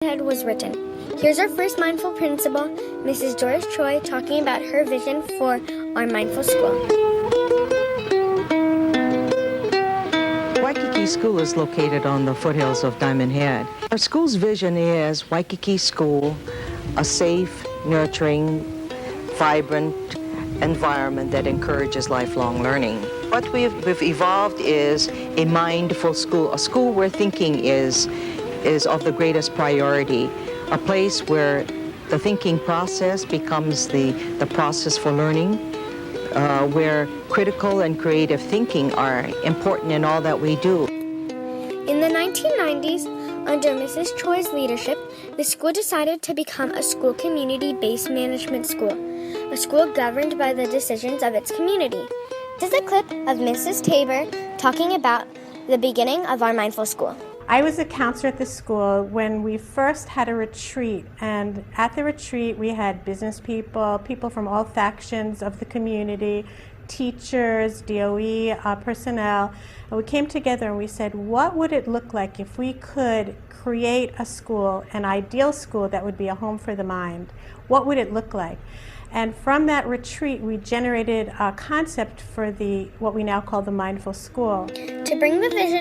Head was written. Here's our first mindful principal, Mrs. Doris Choi, talking about her vision for our mindful school. Waikiki School is located on the foothills of Diamond Head. Our school's vision is Waikiki School, a safe, nurturing, vibrant environment that encourages lifelong learning. What we've evolved is a mindful school, a school where thinking is of the greatest priority, a place where the thinking process becomes the process for learning, where critical and creative thinking are important in all that we do. In the 1990s, under Mrs. Choi's leadership, the school decided to become a school community-based management school, a school governed by the decisions of its community. This is a clip of Mrs. Tabor talking about the beginning of our mindful school. I was a counselor at the school when we first had a retreat, and at the retreat we had business people from all factions of the community, teachers, DOE personnel, and we came together and we said, what would it look like if we could create a school, an ideal school that would be a home for the mind? What would it look like? And from that retreat, we generated a concept for what we now call the mindful school. To bring the vision